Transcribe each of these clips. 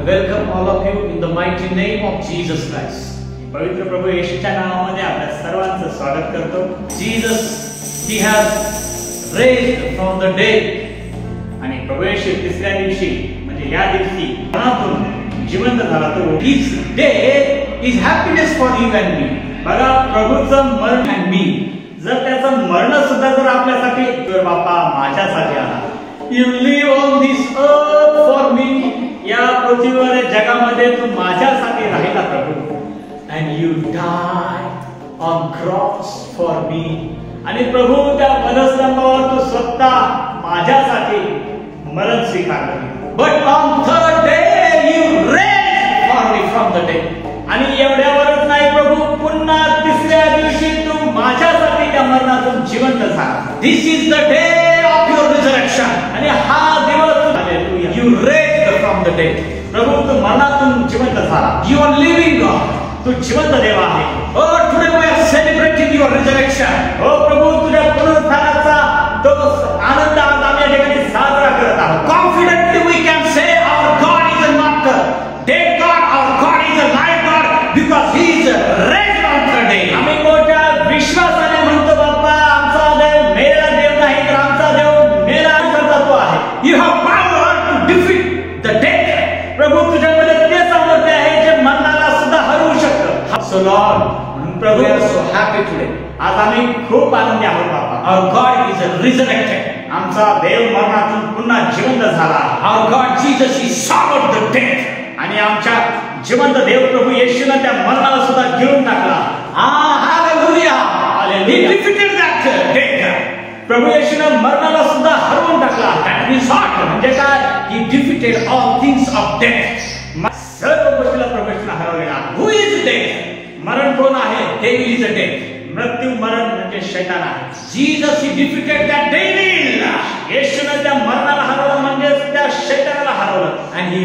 welcome all of you in the mighty name of Jesus Christ. पवित्र प्रभू येशूच्या नावामध्ये आपल्या सर्वांचं स्वागत करतो. Jesus, he has raised from the dead. आणि प्रभू येशू तिसऱ्या दिवशी म्हणजे या दिवशी मरणातून जिवंत झाला. तो His death is happiness for you and me. बघा, प्रभूचं मरण and me, जर त्याचं मरण सुद्धा जर आपल्यासाठी, तर बाप्पा माझ्यासाठी आला. You live on this earth for me. या पृथ्वीवर जगामध्ये तू माझ्यासाठी राहिला प्रभू. And you died on cross for me. आणि प्रभू त्या वधस्तंभावर तू स्वतः माझ्यासाठी मरण स्वीकारले. But on third day you raised for me from the dead. आणि एवढ्यावरच नाही प्रभू, पुन्हा तिसऱ्या दिवशी तू माझ्यासाठी त्या मरणातून जिवंत झाला. This is the day of your resurrection. आणि हा दिवस, hallelujah, You raised from the dead. प्रभू तू मरणातून जिवंत झाला. You are living God. तू जिवंत देव आहे. Oh, today we are celebrating your resurrection. हो प्रभू, तुझ्या पुनरुत्थानाचा तो आनंद आज आम्ही या ठिकाणी साजरा करत आहोत. Confidently we can say our God is not a dead God, our God is a live God, because He is raised on third day. आम्ही मोठ्या विश्वासाने म्हणतो, बाप्पा आमचा देव मेलेला देव नाही, तर आमचा देव मेला करतो आहे. You have power to defeat the death. प्रभू तुझ्यामध्ये ते सामर्थ्य आहे जे मरणाला सुद्धा हरवू शकतं. So Lord, म्हणून प्रभू we are so happy today. आज आम्ही खूप आनंदी आहोत बाप्पा. Our God is resurrected. आमचा देव मरणातून पुन्हा जिवंत झाला. Our God Jesus is swallowed the death. आणि आमच्या जिवंत देव प्रभू येशूने त्या मरणाला सुद्धा गिळून टाकला. Hallelujah. Hallelujah. He defeated that death. प्रभू येशूने मरणाला सुद्धा हरवून टाकला. That means what? म्हणजे काय? He defeated all things of death. सर्व गोष्टीला प्रभू येशूने हरवलेला आहे. Who is death? मरण कोण आहे? Devil is a death. मृत्यू, मरण म्हणजे शैतान आहे. Jesus, he defeated that devil. येशूने त्या मरणाला हरवलं, म्हणजे त्या शैतानाला हरवलं. And he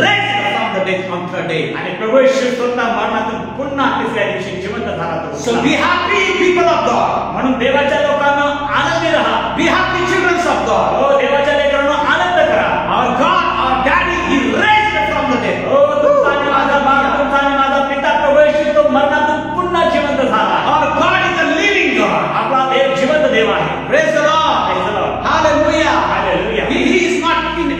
raised from the dead on third day. आणि प्रभू येशू स्वतः मरणातून पुन्हा तिसऱ्या दिवशी जिवंत झाला. So be happy, people of God. म्हणून देवाच्या लोकांना आनंदी राहा. Be happy, children of God. हो, देवाच्या लेकरांनो आनंद करा. Our God, our Daddy, he raised from the dead. हो, तुमचा आणि माझा बाप, तुमचा आणि माझा पिता प्रभू येशू तो मरणातून पुन्हा जिवंत झाला. Our God is a living God. आपला देव जिवंत देव आहे. Praise the Lord. Praise the Lord. Hallelujah. Hallelujah. He is not in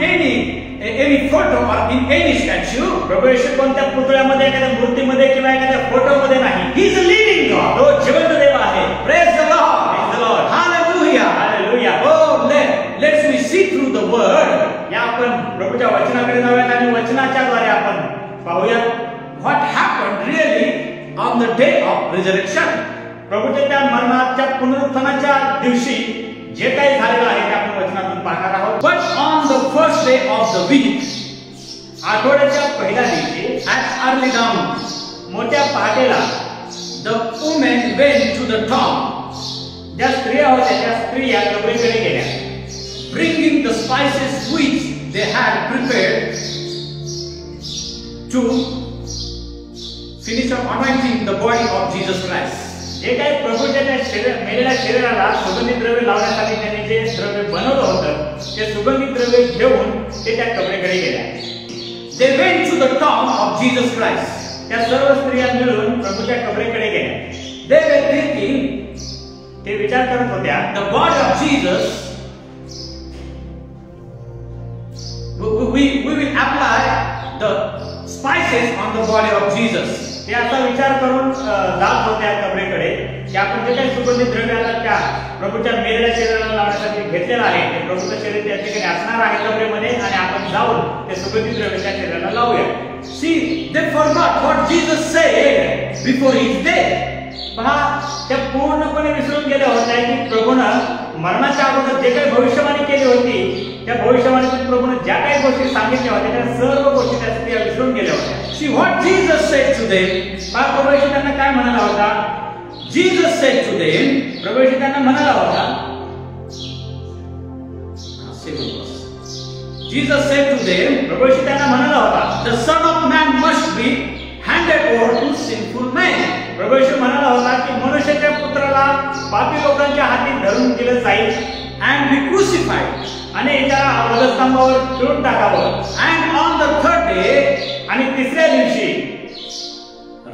any photo or in any statue. प्रभू येशू कोणत्या पुतळ्यामध्ये, एखाद्या मूर्तीमध्ये किंवा एखाद्या फोटोमध्ये नाही. He is a living God. तो जिवंत देव आहे. Praise the Lord. Praise the Lord. Hallelujah. Hallelujah. Oh, let's we see through the word. या आपण प्रभूच्या वचनाकडे जाऊयात आणि वचनाच्या द्वारे आपण पाहूया What happened really on the day of resurrection? प्रभूच्या त्या मरणाच्या पुनरुत्थानाच्या दिवशी जे काही झालेलं आहे ते आपण वचनातून पाहणार आहोत. But on the first day of the week, आठवड्याच्या पहिल्या दिवशी at early dawn, मोठ्या पहाटेला the women went to the tomb, ज्या स्त्रिया होत्या त्या स्त्रिया कबरीकडे गेल्या, bringing the spices which they had prepared to finish up anointing the body of Jesus Christ. जे काही प्रभूच्या त्या मेलेल्या शरीराला सुगंधित द्रव्य लावण्यासाठी त्यांनी जे द्रव्य बनवलं होतं, ते सुगंधित द्रव्य घेऊन ते त्या कबरीकडे गेल्या. They went to the tomb of Jesus Christ. त्या सर्व स्त्रिया मिळून प्रभूच्या कबरीकडे गेल्या. They were thinking, ते विचार करत होत्या, the body of Jesus, we will apply the spices on the body of Jesus. ते असा विचार करून जात होत्या कबरीकडे की आपण जे काही सुगंधित द्रव्य आता त्या प्रभूच्या मेलेल्या शरीराला लावण्यासाठी घेतलेलं आहे, ते प्रभूचं शरीर त्या ठिकाणी असणार आहे कबरीमध्ये, आणि आपण जाऊन ते सुगंधित द्रव्य त्या शरीराला लावूया. See, they forgot what Jesus said before his death. पहा, त्या पूर्णपणे विसरून गेल्या होत्या की प्रभूनं मरणाच्या अगोदर जे काही भविष्यवाणी केली होती, त्या भविष्यवाणीतून प्रभूनं ज्या काही गोष्टी सांगितल्या होत्या त्या सर्व गोष्टी त्या स्त्रिया विसरून गेल्या होत्या. See what Jesus said to them. पहा, प्रभू येशू त्यांना काय म्हणाला होता? Jesus said to them, प्रभू येशू त्यांना म्हणाला होता, Jesus said to them, प्रभू येशू त्यांना म्हणाला होता, the Son of Man must be handed over to sinful men. प्रभू येशू म्हणाला होता की मनुष्याच्या पुत्राला पापी लोकांच्या हाती धरून दिलं जाईल and be crucified, आणि त्याला वधस्तंभावर खिळून टाकावं, and on the third day आणि तिसऱ्या दिवशी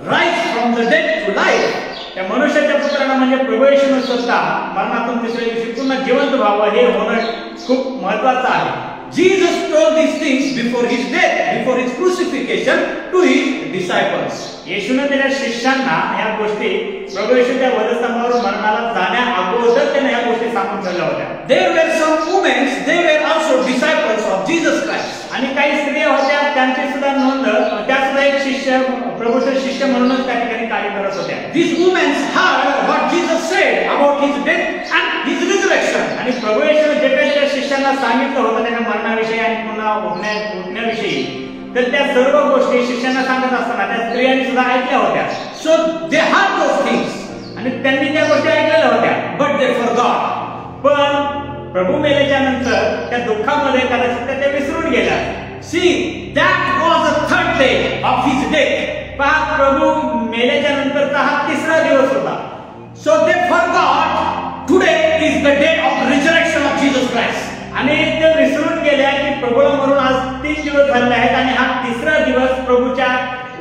rise from the dead to life. त्या मनुष्याच्या पुत्रांना म्हणजे प्रभू येशूने स्वतः मरणातून तिसऱ्या दिवशी पुन्हा जिवंत व्हावं हे होणं खूप महत्त्वाचं आहे. Jesus told these things before his death, before his crucifixion to his disciples. येशूने त्याच्या शिष्यांना ह्या गोष्टी प्रभू येशूच्या वधस्तंभावर मरणाला जाण्या अगोदर त्याने ह्या गोष्टी सांगून ठेवल्या होत्या. There were some women, they were also disciples of Jesus Christ. आणि काही स्त्रिया होत्या, त्यांची सुद्धा नोंद, त्या सुद्धा एक शिष्य, प्रभूचे शिष्य म्हणूनच त्या ठिकाणी कार्य करत होत्या. These women heard what Jesus said about his death and his resurrection. आणि प्रभू येशूने जे काही त्या शिष्यांना सांगितलं होतं त्याच्या मरणाविषयी आणि पुन्हा उठण्याविषयी, तर त्या सर्व गोष्टी शिष्यांना सांगत असताना त्या स्त्रियांनी सुद्धा ऐकल्या होत्या. So they heard those things. आणि त्यांनी त्या गोष्टी ऐकलेल्या होत्या. But they forgot. पण प्रभू मेल्याच्या नंतर त्या दुःखामध्ये कदाचित त्या विसरून गेल्या. See, that was the third day of his death. पहा, प्रभू मेल्याच्या नंतरचा हा तिसरा दिवस होता. So they forgot today is the day of resurrection of Jesus Christ. आणि ते विसरून गेल्या की प्रभूला मरून आज 3 दिवस झाले आहेत आणि हा तिसरा दिवस प्रभूच्या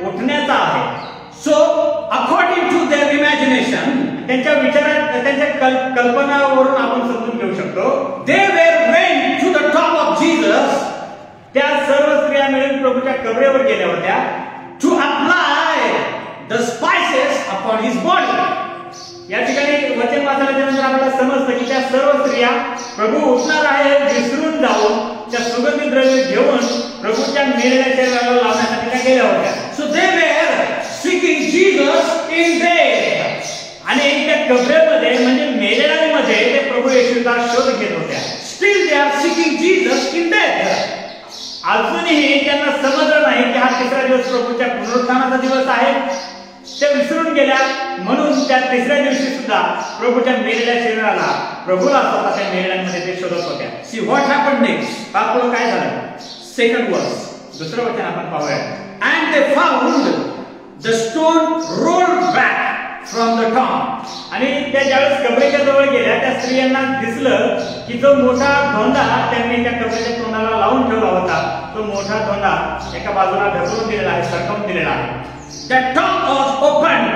उठण्याचा आहे. So according to their imagination, त्यांच्या विचारात, त्यांच्या कल्पनावरून आपण समजून घेऊ शकतो, they were went to the top of Jesus. त्या सर्व स्त्रिया मिळून प्रभूच्या कबरेवर गेल्या होत्या to apply the spices upon his body. या ठिकाणी वचन वाचल्याच्या नंतर आपल्याला समजतं की त्या सर्व स्त्रिया प्रभू उठणार आहे विसरून जाऊन त्या सुगंधी द्रव्य घेऊन प्रभूच्या मेलेल्या शरीराला लावण्यासाठी त्या गेल्या होत्या. So they were seeking Jesus in death. आणि त्या कबरेमध्ये म्हणजे मेलेल्यांमध्ये ते प्रभू येशूचा शोध घेत होत्या. Still they are seeking Jesus in death. अजूनही त्यांना समजलं नाही की हा तिसरा दिवस प्रभूच्या पुनरुत्थानाचा दिवस आहे. ते विसरून गेल्या म्हणून त्या तिसऱ्या दिवशी सुद्धा प्रभूच्या मेलेल्या शरीराला, प्रभूला स्वतःच्या मेलेल्यांमध्ये ते शोधत होत्या. See what happened next? पुढे काय झालं? Second verse. दुसरं वचन आपण पाहूया. And they found the stone rolled back from the tomb. आणि त्या ज्यावेळेस कबरेच्या जवळ गेल्या त्या स्त्रियांना दिसलं की जो मोठा धोंडा त्यांनी त्या कबरेच्या तोंडाला लावून ठेवला होता, तो मोठा धोंडा एका बाजूला ढकलून दिलेला आहे, सरकवून दिलेला आहे. That tomb was opened.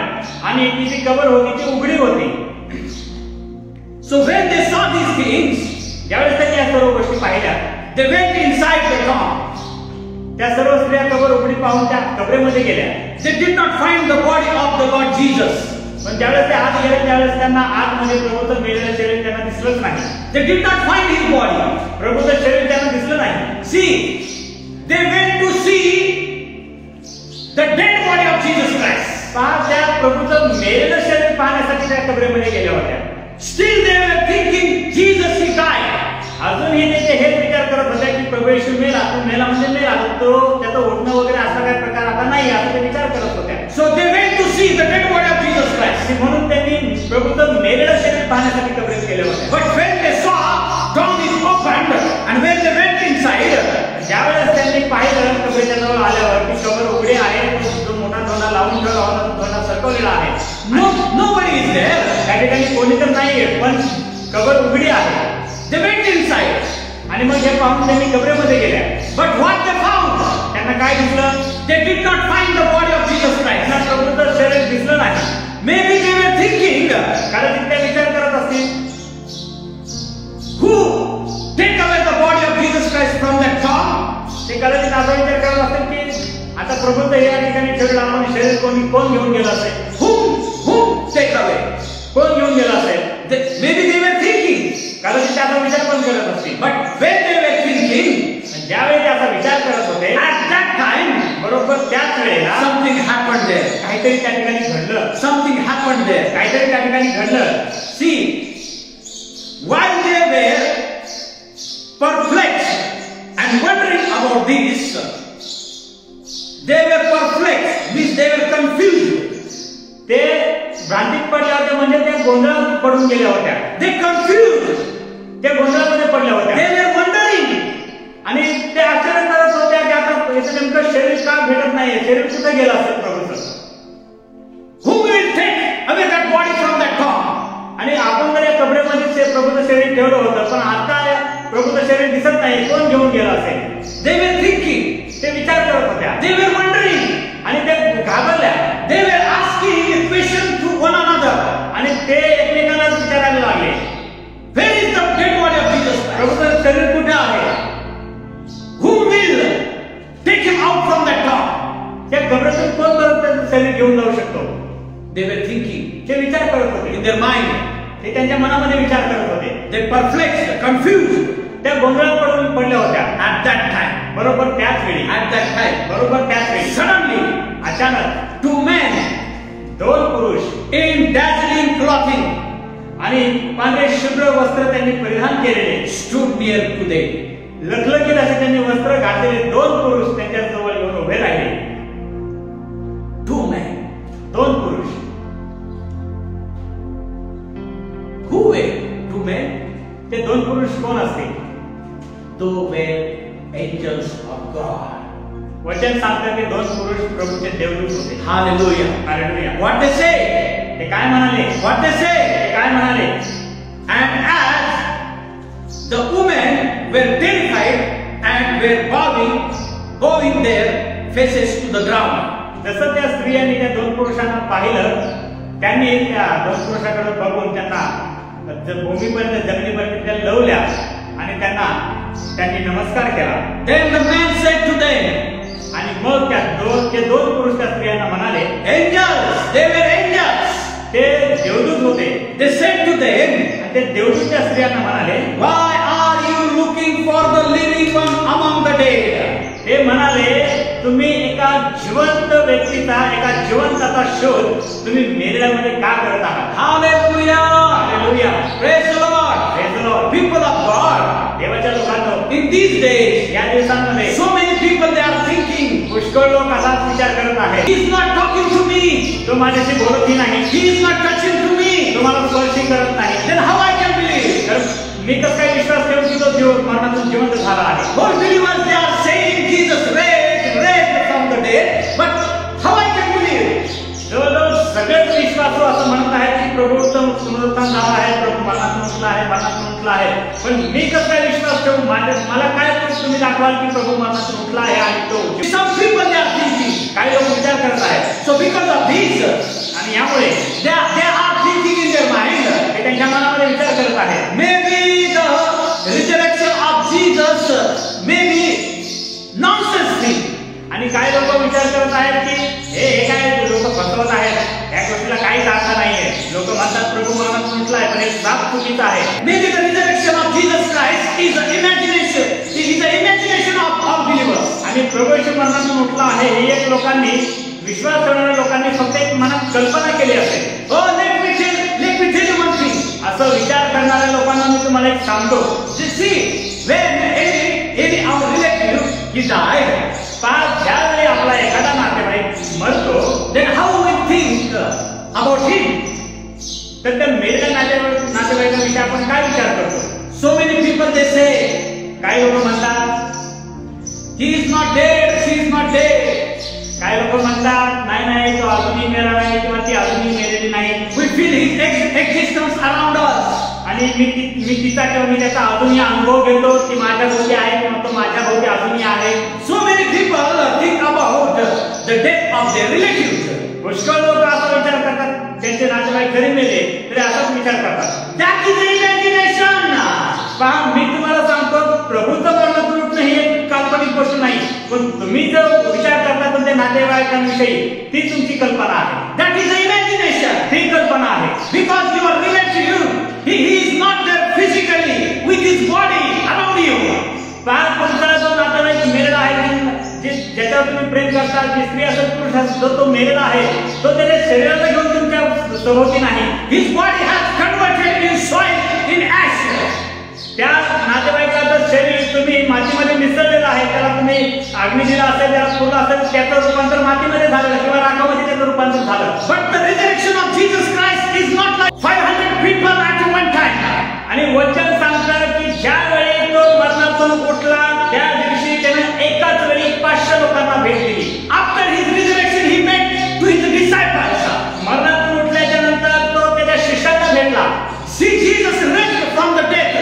आणि ती जी कबर होती ती उघडी होती. So when they saw these things, ज्यावेळेस त्यांनी या सर्व गोष्टी पाहिल्या, they went inside the tomb. त्या सर्व स्त्रिया कबर उघडी पाहून त्या कबरेमध्ये गेल्या. They did not find the body of the Lord Jesus. पण ज्यावेळेस ते आत गेले त्यावेळेस त्यांना आतमध्ये प्रभूचं मेलेलं शरीर त्यांना दिसलंच नाही. They did not find his body. प्रभूचं शरीर त्यांना दिसलं नाही. See, they went to see the dead body of Jesus Christ. पहा, त्या प्रभूचं मेलेलं शरीर पाहण्यासाठी त्या कबरेमध्ये गेल्या होत्या. Still they were thinking Jesus he died. अजूनही ते हेच विचार करत होते की प्रभू येशू मेला, तो मेला म्हणजे मेला, तो त्याचं उठणं वगैरे असा काही प्रकार आता नाही, असं ते विचार करत होत्या. So they went to see the dead body of Jesus Christ. म्हणून त्यांनी प्रभूचं मेलेलं शरीर पाहण्यासाठी कबरेत गेले होते. But when they saw tomb is opened and when they went inside, ज्यावेळेस त्यांनी पाहिलं कबरेच्या जवळ आल्यावर की कबर उघडी आहे, जो मोठा धोंडा लावून ठेवला होता तो धोंडा सरकवलेला आहे, nobody is there. त्या ठिकाणी कोणी तर नाहीये, पण कबर उघडी आहे. They went inside. आणि मग हे पाहून त्यांनी कबरेमध्ये गेल्या. But what they found? त्यांना काय दिसलं? They did not find the body of Jesus Christ. त्यांना प्रभूचं शरीर दिसलं नाही. Maybe they were thinking, कारण ते विचार करत असतील, who take away the body of Jesus Christ from that tomb? ते कदाचित असा विचार करत असतील की आता प्रभूचं या ठिकाणी ठेवलं आपण शरीर कोण घेऊन गेलं असेल? Whom take away? कोण घेऊन गेलं असेल? Maybe they were thinking. कदाचित त्याचा विचार पण करत असतील. But when they were thinking, ज्यावेळी त्याचा विचार करत होते, at that time, बरोबर त्याच वेळेला something happened there. काहीतरी त्या ठिकाणी घडलं. Something happened there. काहीतरी त्या ठिकाणी घडलं. See, while they were perplexed and wondering about this, they were perplexed, means they were confused. ते भ्रांतीत पडल्या होत्या म्हणजे त्या गोंधळात पडून गेल्या होत्या. They confused. त्या गोंधळामध्ये पडल्या होत्या. They were wondering. आणि ते आश्चर्य करत होत्या की आता याचं नेमकं शरीर का भेटत नाहीये, शरीर कुठे गेलं असेल प्रभूचं? Who will take away that body from that tomb? आणि आपण जर या कबरेमध्ये प्रभूचं शरीर ठेवलं होतं, पण आता प्रभूचं शरीर दिसत नाही, कोण घेऊन गेलं असेल? They were thinking. ते विचार करत होत्या. They were wondering. they were asking a question to one another. आणि ते एकमेकांना विचारायला लागले, Where is the dead body of Jesus Christ? प्रभूचं शरीर कुठे आहे? Who will take him out from that tomb? त्या कबरेतून कोण बरं त्याचं शरीर घेऊन जाऊ शकतो? They were thinking ते विचार करत होते in their mind. ते त्यांच्या मनामध्ये विचार करत होते. They perplexed, confused. त्या गोंधळात पडल्या होत्या. At that time, बरोबर त्याच वेळी, at that time, बरोबर त्याच वेळी suddenly, अचानक 2 men दोन पुरुष in dazzling clothing आणि पांढरे शुभ्र वस्त्र त्यांनी परिधान केलेले stood near to them. लखलखीत असे त्यांनी वस्त्र घातलेले दोन पुरुष त्यांच्या जवळ येऊन उभे राहिले. 2 men. दोन पुरुष. Who were 2 men? ते दोन पुरुष कोण असतील? They were angels of God. वचन सांगतात की दोन पुरुष प्रभूचे देवदूत होते. Hallelujah. Hallelujah. What they say? ते काय म्हणाले? What they say? ते काय म्हणाले? And as the women were terrified and were bowing their faces to the ground. जसं त्या स्त्रियांनी त्या दोन पुरुषांना पाहिलं, त्यांनी त्या दोन पुरुषांकडे बघून त्यांना भूमीपर्यंत जमिनीपर्यंत त्या लवल्या आणि त्यांनी नमस्कार केला. Then the man said to them, आणि मग ते दोन पुरुष त्या स्त्रियांना म्हणाले, angels, they were angels. ते देवदूत होते. They said to them, आणि ते देवदूत त्या स्त्रियांना म्हणाले, why are you looking for the living one among the dead? ते म्हणाले, तुम्ही एका जिवंत व्यक्तीचा, एका जिवंताचा शोध तुम्ही मेलेल्यामध्ये का करत आहात? Hallelujah. Hallelujah. Praise the Lord. Praise the Lord. People of God, देवाच्या लोकांनो, in these days, या दिवसांमध्ये so many people they are thinking, पुष्कळ लोक असाच विचार करत आहेत, he is not talking to me. तो माझ्याशी बोलतही नाही, He is not touching to me. तो मला स्पर्शही करत नाही. Then how I can believe? तर मी कसं काय विश्वास ठेवू की तो जीव मरणातून जिवंत झाला आहे? All believers they are saying Jesus raised from the dead, but how I can believe? जवळजवळ सगळेच विश्वासू असं म्हणत आहेत की प्रभूचं पुनरुत्थान झाला आहे, प्रभू मरणातून उठला आहे, मरणातून उठला आहे. पण मी कसं काय विश्वास ठेवू? मला काय तुम्ही दाखवाल की प्रभू मरणातून उठला आहे आणि तो? Some people they are thinking. काही लोक विचार करत आहेत. So because of this, आणि यामुळे they are thinking in their mind. ते त्यांच्या मनामध्ये विचार करत आहेत, Maybe the resurrection of Jesus may be nonsense thing. आणि काही लोक विचार करत आहेत की हे काय लोक फसवत आहेत, या गोष्टीला काहीच अर्थ नाहीये. लोक म्हणतात प्रभू मरणातून उठला आहे, पण हे साफ चुकीचं आहे. Maybe the resurrection of Jesus Christ is an imagination. It is the imagination of all believers. आणि प्रभू येशू मरणातून उठला आहे हे एक लोकांनी, विश्वास ठेवणाऱ्या लोकांनी फक्त एक मनात कल्पना केली असेल. Oh, let me tell you one thing. असं विचार करणाऱ्या लोकांना मी तुम्हाला एक सांगतो. You see, when any our relative he died, ज्यावेळी आपला एखादा नातेवाईक मरतो, then how we think about him? तर त्या मेलेल्या नातेवाईकाविषयी आपण काय विचार करतो? So many people they say, काही लोक म्हणतात he is not dead, she is not dead. काही लोक म्हणतात नाही तो अजूनही मेला नाही किंवा ती अजूनही मेलेली नाही. We feel his existence around us. आणि मी तिचा किंवा मी त्याचा अजूनही अनुभव घेतो, ती माझ्या भोवती आहे किंवा तो माझ्या भोवती अजूनही आहे. So many people think about the death of their relatives. पुष्कळ लोक असा विचार करतात, त्यांचे नातेवाईक जरी मेले तरी असाच विचार करतात. That is the imagination. पहा, मी तुम्हाला सांगतो, प्रभूचं मरणातून उठणं ही एक काल्पनिक गोष्ट नाही, पण तुम्ही जो विचार करता तुमच्या नातेवाईकांविषयी ती तुमची कल्पना आहे. That is the imagination. ती कल्पना आहे. Because your relative, he is not there physically with his body around you. पहा, तुमचा जो नातेवाईक मेलेला आहे, ज्याच्यावर तुम्ही प्रेम करता, जी स्त्री असेल पुरुष असेल, जो तो मेलेला आहे, तो त्याच्या शरीराला घेऊन तुमच्या सभोवती नाही. His body has converted in soil, in ash. त्या नातेवाईकाचं शरीर तुम्ही मातीमध्ये मिसळलेलं आहे, त्याला तुम्ही अग्नी दिला असेल, त्याला पुरला असेल, त्याचं रूपांतर मातीमध्ये झालं किंवा राखामध्ये त्याचं रूपांतर झालं. But the resurrection of Jesus Christ is not like 500 people at one time. आणि वचन सांगतं की ज्यावेळी तो मरणातून उठला त्या दिवशी त्याने एकाच वेळी 500 लोकांना भेट दिली. After his resurrection, he met to his disciples. मरणातून उठल्याच्या नंतर तो त्याच्या शिष्यांना भेटला. See, Jesus raised from the dead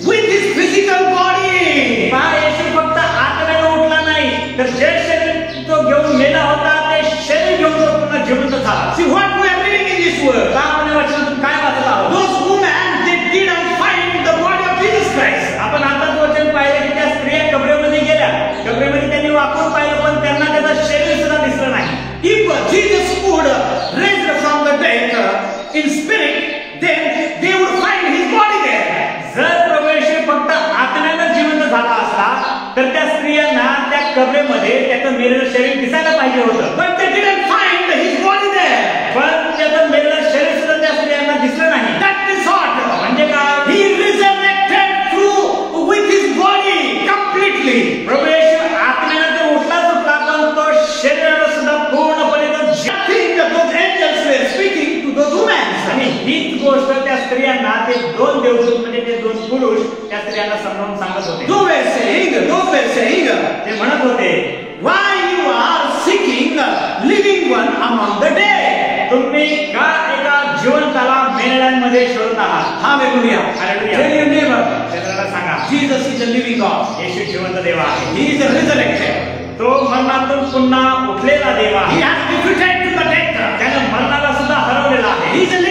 with his physical body. पहा, येशू फक्त आत्म्याने उठला नाही, तर जे शरीर तो घेऊन मेला होता ते शरीर घेऊन तो पुन्हा जिवंत आहात? See what we are reading in this word. का आपण या वचनातून काय वाचत आहोत? Those women, they didn't find the body of Jesus Christ. आपण आताच वचन पाहिलं की त्या स्त्रिया कबरेमध्ये गेल्या, कबरेमध्ये त्यांनी वाकून पाहिलं पण त्यांना त्याचं शरीर सुद्धा दिसलं नाही. If Jesus would raise from the dead in spirit, then they would find his body there. जर प्रभू येशू फक्त आत्म्यानं जिवंत झाला असता तर त्या स्त्रियांना त्या कबरेमध्ये त्याचं मेलेलं शरीर दिसायला पाहिजे होतं. But they didn't find his body there. पण त्याचं मेलेलं शरीर सुद्धा त्या स्त्रियांना दिसलं नाही. That is what. म्हणजे काय? He resurrected through with his body completely. प्रभू येशू आत्म्यानं तो उठला सुटला पण तो शरीराला सुद्धा पूर्णपणे तो I think that those angels were speaking to those women. आणि हीच गोष्ट त्या स्त्रियांना ते दोन देवदूत म्हणजे ते दोन पुरुष त्या स्त्रियांना समजावून सांगत होते. Those were saying, ते म्हणत होते, why you are seeking living one among the dead? तुम्ही का एका जिवंताला मेलेल्यांमध्ये शोधत आहात? Hallelujah. Hallelujah. Tell your neighbor, शेजाऱ्याला सांगा, Jesus is a living God. येशू जिवंत देव आहे. He is a resurrected. तो मरणातून पुन्हा उठलेला देव He आहे. has defeated to the death. त्याने मरणाला सुद्धा हरवलेला आहे. He is a